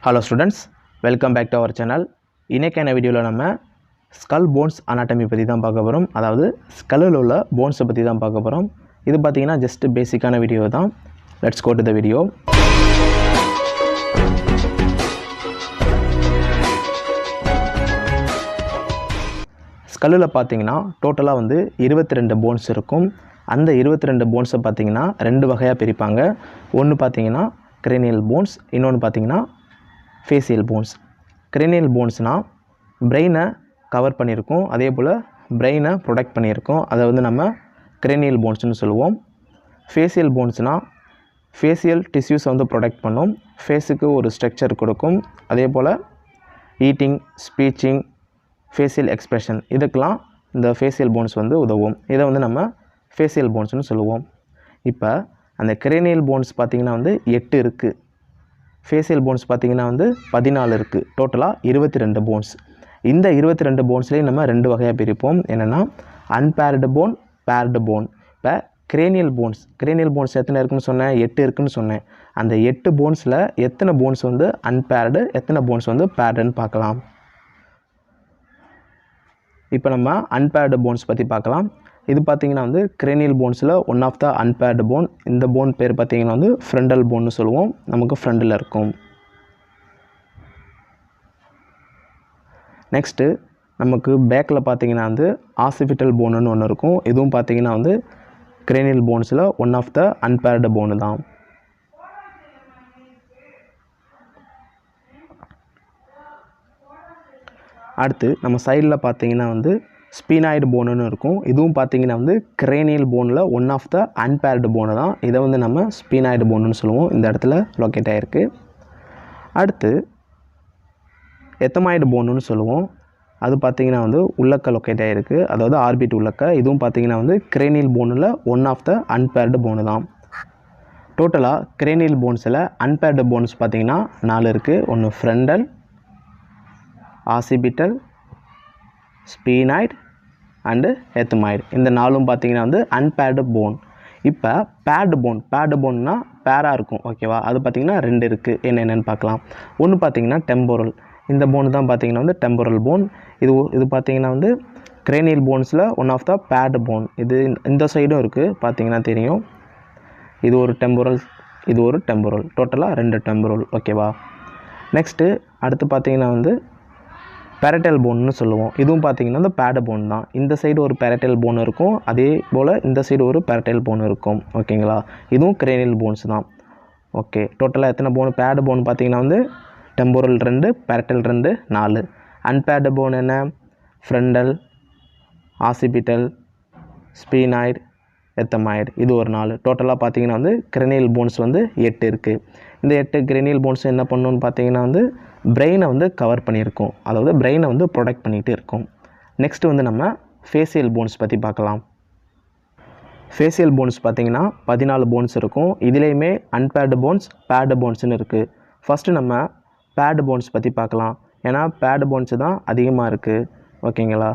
Hello students, welcome back to our channel. இன்னைக்கான வீடியோல நம்ம skull bones anatomy பத்தி தான் பார்க்க போறோம். அதாவது skull உள்ள bones பத்தி தான் பார்க்க போறோம். இது பாத்தீங்கன்னா just பேசிக்கான வீடியோ தான். Let's go to the video. ஸ்கல்லுல பாத்தீங்கன்னா டோட்டலா வந்து 22 bones இருக்கும். அந்த 22 bones பாத்தீங்கன்னா ரெண்டு வகையா பிரிப்பாங்க. ஒன்னு பாத்தீங்கன்னா cranial bones, இன்னொன்னு பாத்தீங்கன்னா facial bones. cranial bonesனா brain-ஐ கவர் பண்ணியிருக்கும், அதே போல் brain-ஐ ப்ரொடெக்ட் பண்ணியிருக்கும். அதை வந்து நம்ம cranial bonesனு சொல்லுவோம். facial bonesனா facial tissues வந்து ப்ரொடெக்ட் பண்ணும், ஃபேஸுக்கு ஒரு ஸ்ட்ரக்சர் கொடுக்கும், அதே போல் ஈட்டிங், ஸ்பீச்சிங், facial expression இதுக்கெல்லாம் இந்த facial bones வந்து உதவும். இதை வந்து நம்ம facial bonesனு சொல்லுவோம். இப்போ அந்த cranial bones பார்த்திங்கன்னா வந்து 8 இருக்குது, facial bones பார்த்திங்கன்னா வந்து 14 இருக்குது. டோட்டலாக 22 bones. இந்த 22 bonesலேயும் நம்ம ரெண்டு வகையாக பிரிப்போம். என்னென்னா unpaired bone, paired bone. இப்போ cranial bones எத்தனை இருக்குன்னு சொன்னேன்? 8 இருக்குன்னு சொன்னேன். அந்த 8 bonesல எத்தனை bones வந்து unpaired, எத்தனை bones வந்து pairedன்னு பார்க்கலாம். இப்போ நம்ம unpaired bones பற்றி பார்க்கலாம். இது பார்த்தீங்கன்னா வந்து cranial bonesல one of the unpaired bone. இந்த போன் பேர் பார்த்தீங்கன்னா வந்து frontal boneனு சொல்லுவோம். நமக்கு ஃப்ரண்டில் இருக்கும். நெக்ஸ்ட்டு நமக்கு பேக்கில் பார்த்தீங்கன்னா வந்து occipital boneனு ஒன்று இருக்கும். இதுவும் பார்த்தீங்கன்னா வந்து cranial bonesல one of the unpaired bone தான். அடுத்து நம்ம சைடில் பார்த்தீங்கன்னா வந்து ஸ்பீனாய்டு போனுன்னு இருக்கும். இதுவும் பார்த்தீங்கன்னா வந்து cranial போனில் ஒன் ஆஃப் த unpaired போனு தான். இதை வந்து நம்ம ஸ்பீனாய்டு போனுன்னு சொல்லுவோம். இந்த இடத்துல லொக்கேட் ஆகிருக்கு. அடுத்து எத்தமாய்டு போனுன்னு சொல்லுவோம். அது பார்த்தீங்கன்னா வந்து உள்ளக்க லொக்கேட் ஆகிருக்கு, அதாவது ஆர்பிட் உள்ளக்க. இதுவும் பார்த்தீங்கன்னா வந்து cranial போனில் ஒன் ஆஃப் த unpaired போனு தான். டோட்டலாக cranial போன்ஸில் unpaired போன்ஸ் பார்த்தீங்கன்னா 4 இருக்குது. ஒன்று ஃப்ரண்டல், occipital, ஸ்பீனாய்டு அண்டு எத்தமாய்டு. இந்த நாலும் பார்த்தீங்கன்னா வந்து unpaired bone. இப்போ பேர்டு போன்னா பேராக இருக்கும், ஓகேவா? அது பார்த்தீங்கன்னா 2 இருக்குது. என்னென்னு பார்க்கலாம். ஒன்று பார்த்தீங்கன்னா டெம்போரல். இந்த போன் தான் பார்த்தீங்கன்னா வந்து டெம்போரல் போன். இது பார்த்தீங்கன்னா வந்து cranial போன்ஸில் one of the paired bone. இது இந்த சைடும் இருக்குது, பார்த்தீங்கன்னா தெரியும். இது ஒரு டெம்போரல், இது ஒரு டெம்போரல். டோட்டலாக 2 டெம்போரல், ஓகேவா? நெக்ஸ்ட்டு அடுத்து பார்த்தீங்கன்னா வந்து பேரட்டல் போன்னு சொல்லுவோம். இதுவும் பார்த்தீங்கன்னா இந்த பேடு போன் தான். இந்த சைடு ஒரு பேரட்டல் போன் இருக்கும், அதே போல் இந்த சைடு ஒரு பேரட்டல் போன் இருக்கும், ஓகேங்களா? இதுவும் cranial போன்ஸ் தான். ஓகே, டோட்டலாக எத்தனை போன்? பேடு போன் பார்த்தீங்கன்னா வந்து டெம்போரல் 2, பேரட்டல் 2, 4. unpaired போன் என்ன? Frontal, occipital, sphenoid, ethmoid. இது ஒரு 4. டோட்டலாக பார்த்தீங்கன்னா வந்து cranial போன்ஸ் வந்து 8 இருக்குது. இந்த 8 cranial போன்ஸ் என்ன பண்ணணும்னு பார்த்தீங்கன்னா வந்து பிரெயினை வந்து கவர் பண்ணியிருக்கோம், அதாவது பிரெயினை வந்து ப்ரொடெக்ட் பண்ணிகிட்டு இருக்கும். நெக்ஸ்ட்டு வந்து நம்ம facial போன்ஸ் பற்றி பார்க்கலாம். facial போன்ஸ் பார்த்திங்கன்னா 14 போன்ஸ் இருக்கும். இதுலேயுமே unpaired போன்ஸ், பேர்டு போன்ஸ்னு இருக்குது. ஃபஸ்ட்டு நம்ம பேர்டு போன்ஸ் பற்றி பார்க்கலாம், ஏன்னா பேர்டு போன்ஸ் தான் அதிகமாக இருக்குது, ஓகேங்களா?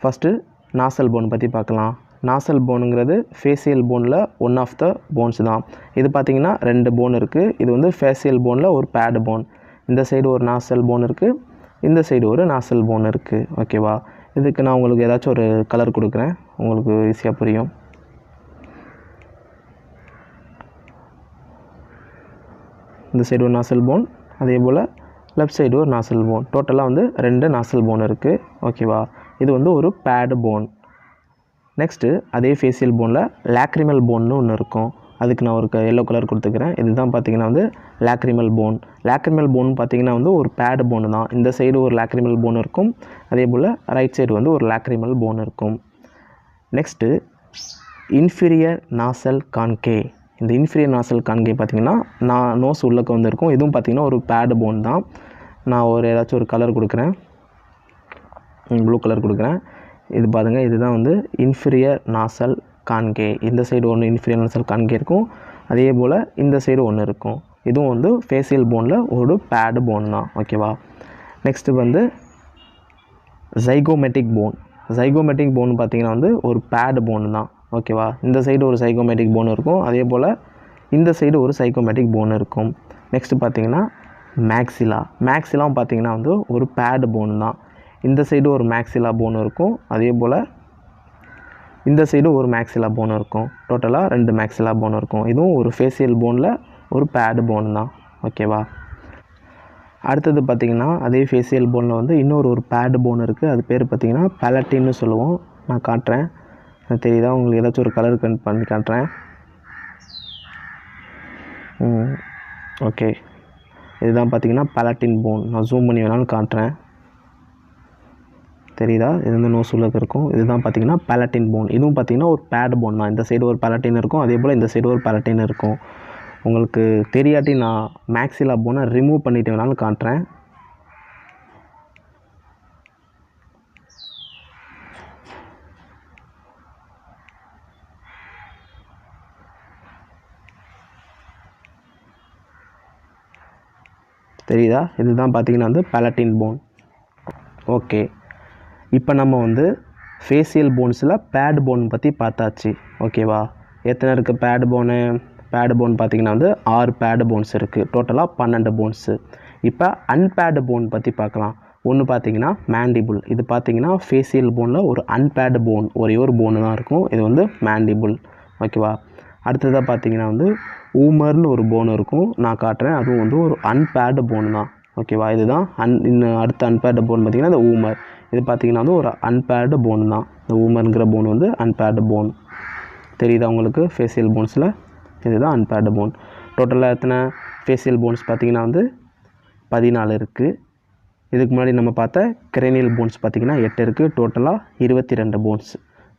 ஃபஸ்ட்டு நாசல் போன் பற்றி பார்க்கலாம். நாசல் போனுங்கிறது facial போனில் ஒன் ஆஃப் த போன்ஸ் தான். இது பார்த்திங்கன்னா 2 போன் இருக்குது. இது வந்து facial போனில் ஒரு பேர்டு போன். இந்த சைடு ஒரு நாசல் போன் இருக்குது, இந்த சைடு ஒரு நாசல் போன் இருக்குது, ஓகேவா? இதுக்கு நான் உங்களுக்கு ஏதாச்சும் ஒரு கலர் கொடுக்குறேன், உங்களுக்கு ஈஸியாக புரியும். இந்த சைடு ஒரு நாசல் போன், அதே போல் லெஃப்ட் சைடு ஒரு நாசல் போன். டோட்டலாக வந்து 2 நாசல் போன் இருக்குது, ஓகேவா? இது வந்து ஒரு பேர்டு போன். நெக்ஸ்ட்டு அதே facial போனில் லாக்ரிமல் போன்னு ஒன்று இருக்கும். அதுக்கு நான் ஒரு எல்லோ கலர் கொடுத்துக்கிறேன். இதுதான் பார்த்தீங்கன்னா வந்து லாக்ரிமல் போன். லாக்ரிமல் போன் பார்த்தீங்கன்னா வந்து ஒரு பேர்டு போன் தான். இந்த சைடு ஒரு லாக்ரிமல் போன் இருக்கும், அதே போல் ரைட் சைடு வந்து ஒரு லாக்ரிமல் போன் இருக்கும். Next inferior nasal கான்கே. இந்த இன்ஃபீரியர் நாசல் கான்கே பார்த்தீங்கன்னா நோஸ் உள்ளக்க வந்து இருக்கும். இதுவும் பார்த்தீங்கன்னா ஒரு பேர்டு போன் தான். நான் ஒரு ஏதாச்சும் ஒரு கலர் கொடுக்குறேன், ப்ளூ கலர் கொடுக்குறேன். இது பாருங்கள், இதுதான் வந்து இன்ஃபீரியர் நாசல் கான்கே. இந்த சைடு ஒன்று இன்ஃபீரியர் நாசல் கான்கே இருக்கும், அதே போல் இந்த சைடு ஒன்று இருக்கும். இதுவும் வந்து facial போனில் ஒரு பேர்டு போன் தான், ஓகேவா? நெக்ஸ்ட்டு வந்து ஜைகோமெட்டிக் போன். ஜைகோமெட்டிக் போன் பார்த்திங்கன்னா வந்து ஒரு பேர்டு போன் தான், ஓகேவா? இந்த சைடு ஒரு ஜைகோமெட்டிக் போன் இருக்கும், அதே போல் இந்த சைடு ஒரு சைகோமெட்டிக் போன் இருக்கும். நெக்ஸ்ட்டு பார்த்திங்கன்னா மேக்ஸிலா. மேக்ஸிலாம் பார்த்திங்கன்னா வந்து ஒரு பேடு போன் தான். இந்த சைடு ஒரு மேக்ஸிலா போன் இருக்கும், அதே போல் இந்த சைடு ஒரு மேக்ஸிலா போன் இருக்கும். டோட்டலாக 2 மேக்ஸிலா போன் இருக்கும். இதுவும் ஒரு ஃபேஷியல் போனில் ஒரு பேடு போன் தான். ஓகேவா. அடுத்தது பார்த்திங்கன்னா அதே ஃபேஷியல் போனில் வந்து இன்னொரு பேடு போன் இருக்குது. அது பேர் பார்த்திங்கன்னா பேலட்டின்னு சொல்லுவோம். நான் காட்டுறேன், தெரியுதா உங்களுக்கு? ஏதாச்சும் ஒரு கலர் கன் பண்ணி காட்டுறேன். ஓகே, இதுதான் பார்த்திங்கன்னா பேலட்டின் போன். நான் ஜூம் பண்ணி வேணாலும் காட்டுறேன், தெரியுதா? இது வந்து நோஸுலக்கு இருக்கும். இதுதான் பார்த்திங்கன்னா பேலட்டின் போன். இதுவும் பார்த்திங்கன்னா ஒரு பேடு போன் தான். இந்த சைடு ஒரு பேலட்டின் இருக்கும், அதே போல் இந்த சைடு ஒரு பேலட்டின் இருக்கும். உங்களுக்கு தெரியாட்டி நான் மேக்ஸிலா போனை ரிமூவ் பண்ணிட்டு வேணாலும் காட்டுறேன். தெரியுதா? இதுதான் பார்த்திங்கன்னா வந்து பேலட்டின் போன். ஓகே, இப்போ நம்ம வந்து ஃபேஷியல் போன்ஸில் பேடு போன் பற்றி பார்த்தாச்சு. ஓகேவா. எத்தனை இருக்குது பேடு போனு? பேடு போன் பார்த்திங்கன்னா வந்து 6 பேடு போன்ஸ் இருக்குது. டோட்டலாக 12 போன்ஸு. இப்போ அன்பேடு போன் பற்றி பார்க்கலாம். ஒன்று பார்த்திங்கன்னா மேண்டிபுல். இது பார்த்திங்கன்னா ஃபேஷியல் போனில் ஒரு அன்பேடு போன், ஒரே ஒரு போனு தான் இருக்கும். இது வந்து மேண்டிபுல். ஓகேவா. அடுத்ததாக பார்த்திங்கன்னா வந்து ஊமர்னு ஒரு போன் இருக்கும், நான் காட்டுறேன். அதுவும் வந்து ஒரு அன்பேடு போன் தான். ஓகேவா. இதுதான் இன்னும் அடுத்த அன்பேடு போன் பார்த்திங்கன்னா இந்த ஊமர். இது பார்த்திங்கன்னா வந்து ஒரு அன்பேடு போன் தான். இந்த ஊமருங்கிற போன் வந்து அன்பேடு போன். தெரியுதா உங்களுக்கு? ஃபேஷியல் போன்ஸில் இதுதான் அன்பேடு போன். டோட்டலாக எத்தனை ஃபேஷியல் போன்ஸ் பார்த்திங்கன்னா வந்து 14 இருக்குது. இதுக்கு முன்னாடி நம்ம பார்த்த கிரேனியல் போன்ஸ் பார்த்திங்கன்னா 8 இருக்குது. டோட்டலாக 22 போன்ஸ்.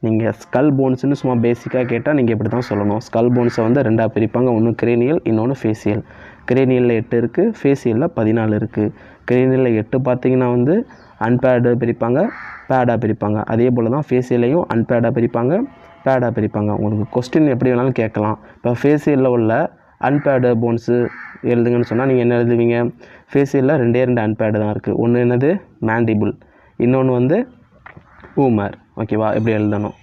நீங்கள் ஸ்கல் போன்ஸ்னு சும்மா பேசிக்காக கேட்டால் நீங்கள் இப்படி தான் சொல்லணும். ஸ்கல் போன்ஸை வந்து 2ஆக பிரிப்பாங்க, ஒன்று கிரேனியல், இன்னொன்று ஃபேஷியல். கிரேனியலில் 8 இருக்குது, ஃபேஷியலில் 14 இருக்குது. கிரேனியலில் 8 பார்த்திங்கன்னா வந்து அன்பேடு பிரிப்பாங்க, பேடாக பிரிப்பாங்க. அதே போல் தான் ஃபேஷியலையும் அன்பேடாக பிரிப்பாங்க, பேடாக பிரிப்பாங்க. உங்களுக்கு கொஸ்டின் எப்படி வேணாலும் கேட்கலாம். இப்போ ஃபேஷியலில் உள்ள அன்பேடு போன்ஸு எழுதுங்கன்னு சொன்னால் நீங்கள் என்ன எழுதுவீங்க? ஃபேஷியலில் 2 அன்பேடு தான் இருக்குது. ஒன்று என்னது? மேண்டிபுல், இன்னொன்று வந்து ஊமர். ஓகேவா. இப்படி எழுதணும்.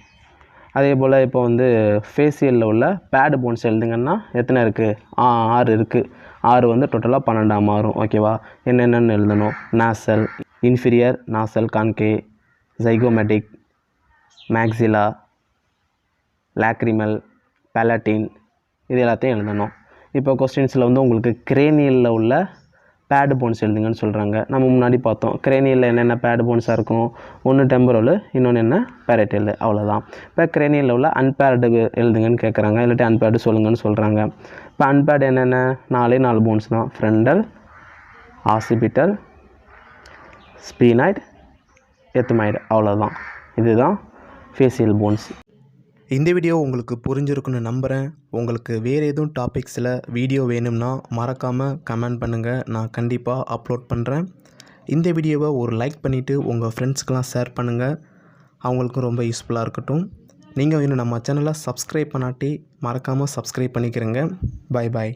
அதே போல் இப்போ வந்து ஃபேஷியலில் உள்ள பேடு போன்ஸ் எழுதுங்கன்னா எத்தனை இருக்குது? 6 இருக்குது. 6 வந்து டோட்டலாக 12ஆக மாறும். ஓகேவா. என்னென்னு எழுதணும்? Nasal, inferior nasal concha, zygomatic, maxilla, lacrimal, palatine, இது எல்லாத்தையும் எழுதணும். இப்போ கொஸ்டின்ஸில் வந்து உங்களுக்கு கிரேனியலில் உள்ள பேடு போன்ஸ் எழுதுங்கன்னு சொல்கிறாங்க. நம்ம முன்னாடி பார்த்தோம் கிரேனியலில் என்னென்ன பேடு போன்ஸாக இருக்கும்? ஒன்று டெம்பரல், இன்னொன்று என்ன? பேரட்டல். அவ்வளோதான். இப்போ கிரேனியலில் உள்ள அன்பேடு எழுதுங்கன்னு கேட்குறாங்க, இல்லாட்டி அன்பேடு சொல்லுங்கன்னு சொல்கிறாங்க. இப்போ அன்பேடு என்னென்ன? 4 போன்ஸ் தான். Frontal, occipital, sphenoid, ethmoid. அவ்வளோதான். இதுதான் ஃபேஷியல் போன்ஸ். இந்த வீடியோ உங்களுக்கு புரிஞ்சிருக்குன்னு நம்புகிறேன். உங்களுக்கு வேறு எதுவும் டாபிக்ஸில் வீடியோ வேணும்னா மறக்காமல் கமெண்ட் பண்ணுங்கள், நான் கண்டிப்பாக அப்லோட் பண்ணுறேன். இந்த வீடியோவை ஒரு லைக் பண்ணிவிட்டு உங்கள் ஃப்ரெண்ட்ஸ்க்கெலாம் ஷேர் பண்ணுங்கள், அவங்களுக்கும் ரொம்ப யூஸ்ஃபுல்லாக இருக்கட்டும். நீங்கள் இன்னும் நம்ம சேனலை சப்ஸ்கிரைப் பண்ணாட்டி மறக்காமல் சப்ஸ்கிரைப் பண்ணிக்கிறேங்க. Bye bye.